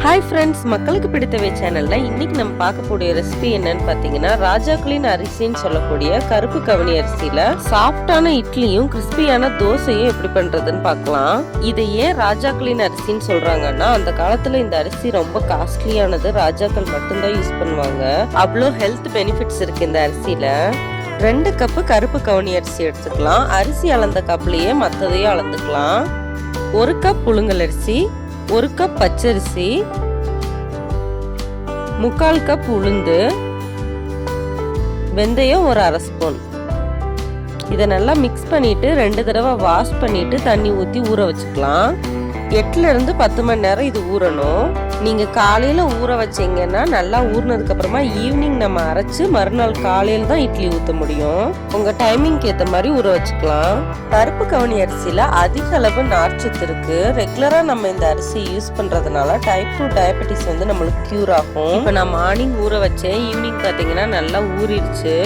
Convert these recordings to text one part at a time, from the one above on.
Hi friends, மக்களுக்கு பிடித்தவை சேனல்ல இன்னைக்கு நம்ம பார்க்கக்கூடிய ரெசிபி என்னன்னு பார்த்தீங்கன்னா, ராஜாக்களின் அரிசின்னு சொல்லக்கூடிய கருப்பு கவுனி அரிசியில சாஃப்டான இட்லியும் கிறிஸ்பியான தோசையும் எப்படி பண்றதுன்னு பார்க்கலாம். இதை ஏன் ராஜாக்களின் அரிசின்னு சொல்றாங்கன்னா, அந்த காலத்துல இந்த அரிசி ரொம்ப காஸ்ட்லியானது, ராஜாக்கள் மட்டும்தான் யூஸ் பண்ணுவாங்க. அவ்வளோ ஹெல்த் பெனிஃபிட்ஸ் இருக்கு இந்த அரிசியில. 2 கப்பு கருப்பு கவுனி அரிசி எடுத்துக்கலாம். அரிசி அளந்த கப்லயே மற்றதையும் அளந்துக்கலாம். 1 கப் புழுங்கல் அரிசி, 1 கப் பச்சரிசி, 3/4 கப் உளுந்து, வெந்தயம் ஒரு 1/2 ஸ்பூன். இதை நல்லா மிக்ஸ் பண்ணிட்டு 2 தடவை வாஷ் பண்ணிட்டு தண்ணி ஊற்றி ஊற வச்சுக்கலாம். 8 இருந்து 10 மணி நேரம் இது ஊறணும். நீங்க காலையில ஊற வச்சீங்கன்னா நல்லா ஊறினதுக்கு அப்புறமா ஈவினிங் நம்ம அரைச்சு மறுநாள் காலையில தான் இட்லி ஊற்ற முடியும். உங்க டைமிங்க்கு ஏற்ற மாதிரி ஊற வச்சுக்கலாம். கருப்பு கவுனி அரிசியில அதிக அளவு நார்ச்சத்து இருக்கு. ரெகுலரா நம்ம இந்த அரிசி யூஸ் பண்றதுனால டைப் 2 டயபெட்டிஸ் நம்மளுக்கு கியூர் ஆகும். இப்போ நான் மார்னிங் ஊற வச்சேன், ஈவினிங் பார்த்தீங்கன்னா நல்லா ஊறிடுச்சு.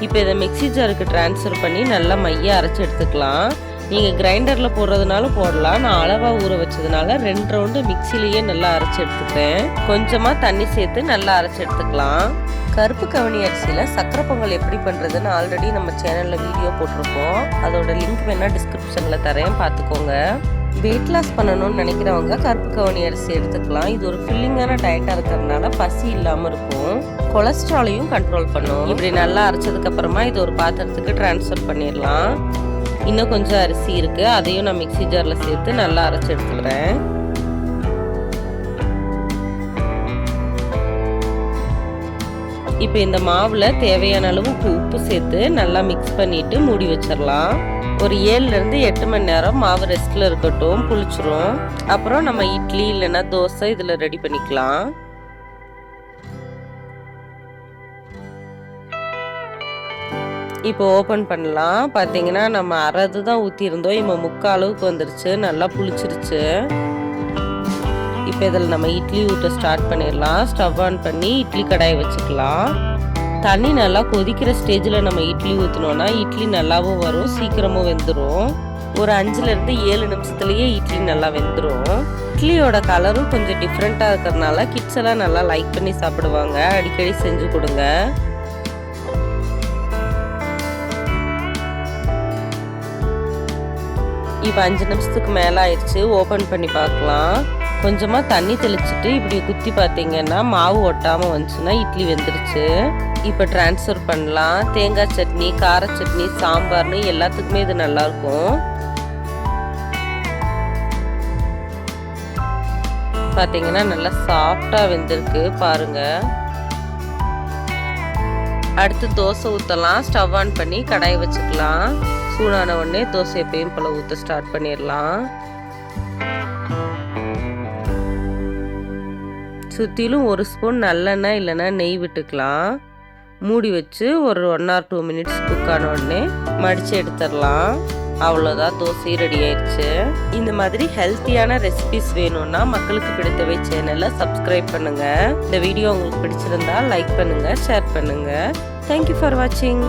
இப்போ இதை மிக்ஸி ஜாருக்கு டிரான்ஸ்ஃபர் பண்ணி நல்லா மைய அரைச்சு எடுத்துக்கலாம். நீங்கள் கிரைண்டரில் போடுறதுனால போடலாம். நான் அளவாக ஊற வச்சதுனால 2 ரவுண்டு மிக்சிலேயே நல்லா அரைச்சி எடுத்துக்கிறேன். கொஞ்சமாக தண்ணி சேர்த்து நல்லா அரைச்சி எடுத்துக்கலாம். கருப்பு கவுனி அரிசியில் சக்கரை பொங்கல் எப்படி பண்ணுறதுன்னு ஆல்ரெடி நம்ம சேனலில் வீடியோ போட்டிருக்கோம். அதோட லிங்க் வேணால் டிஸ்கிரிப்ஷனில் தரேன், பார்த்துக்கோங்க. வெயிட் லாஸ் பண்ணணும்னு நினைக்கிறவங்க கருப்பு கவுனி அரிசி எடுத்துக்கலாம். இது ஒரு ஃபில்லிங்கான டயட்டாக இருக்கிறதுனால பசி இல்லாமல் இருக்கும். கொலஸ்ட்ராலையும் கண்ட்ரோல் பண்ணும். இப்படி நல்லா அரைச்சதுக்கு அப்புறமா இது ஒரு பாத்திரத்துக்கு டிரான்ஸ்ஃபர் பண்ணிடலாம். இன்னும் கொஞ்சம் அரிசி இருக்கு, அதையும் நான் மிக்ஸி ஜார்ல சேர்த்து நல்லா அரைச்சு எடுத்துக்கிறேன். இப்போ இந்த மாவுல தேவையான அளவு உப்பு சேர்த்து நல்லா மிக்ஸ் பண்ணிட்டு மூடி வச்சிடலாம். ஒரு 7 இருந்து 8 மணி நேரம் மாவு ரெஸ்ட்ல இருக்கட்டும், புளிச்சிரும். அப்புறம் நம்ம இட்லி இல்லைன்னா தோசை இதுல ரெடி பண்ணிக்கலாம். இப்போ ஓப்பன் பண்ணலாம். பார்த்தீங்கன்னா நம்ம அரைது தான் ஊற்றிருந்தோம், இப்போ 3/4 அளவுக்கு வந்துருச்சு, நல்லா புளிச்சிருச்சு. இப்போ இதில் நம்ம இட்லி ஊற்ற ஸ்டார்ட் பண்ணிடலாம். ஸ்டவ் ஆன் பண்ணி இட்லி கடாயை வச்சுக்கலாம். தண்ணி நல்லா கொதிக்கிற ஸ்டேஜில் நம்ம இட்லி ஊற்றினோன்னா இட்லி நல்லாவும் வரும், சீக்கிரமும் வெந்துடும். ஒரு 5 7 நிமிஷத்துலேயே இட்லி நல்லா வெந்துடும். இட்லியோட கலரும் கொஞ்சம் டிஃப்ரெண்ட்டாக இருக்கிறதுனால கிட்ஸ் எல்லாம் நல்லா லைக் பண்ணி சாப்பிடுவாங்க. அடிக்கடி செஞ்சு கொடுங்க. இப்போ 5 நிமிஷத்துக்கு மேலே ஆயிடுச்சு. ஓப்பன் பண்ணி பார்க்கலாம். கொஞ்சமாக தண்ணி தெளிச்சுட்டு இப்படி குத்தி பார்த்தீங்கன்னா மாவு ஒட்டாமல் வந்துச்சுன்னா இட்லி வெந்துருச்சு. இப்போ டிரான்ஸ்ஃபர் பண்ணலாம். தேங்காய் சட்னி, கார சட்னி, சாம்பார்னு எல்லாத்துக்குமே இது நல்லாயிருக்கும். பார்த்தீங்கன்னா நல்லா சாஃப்டாக வெந்திருக்கு பாருங்க. அடுத்து தோசை ஊற்றலாம். ஸ்டவ் ஆன் பண்ணி கடாயை வச்சுக்கலாம். சூடான உடனே தோசை எப்பயும் போல ஊற்ற ஸ்டார்ட் பண்ணிடலாம். சுற்றிலும் 1 ஸ்பூன் நல்லெண்ணெய் இல்லைன்னா நெய் விட்டுக்கலாம். மூடி வச்சு ஒரு 1 or 2 மினிட்ஸ் குக் ஆன உடனே மடித்து எடுத்துடலாம். அவ்வளோதான், தோசை ரெடி ஆயிடுச்சு. இந்த மாதிரி ஹெல்த்தியான ரெசிபிஸ் வேணும்னா மக்களுக்கு பிடித்தவை சேனலை சப்ஸ்கிரைப் பண்ணுங்க. இந்த வீடியோ உங்களுக்கு பிடிச்சிருந்தா லைக் பண்ணுங்க, ஷேர் பண்ணுங்க. தேங்க்யூ ஃபார் வாட்சிங்.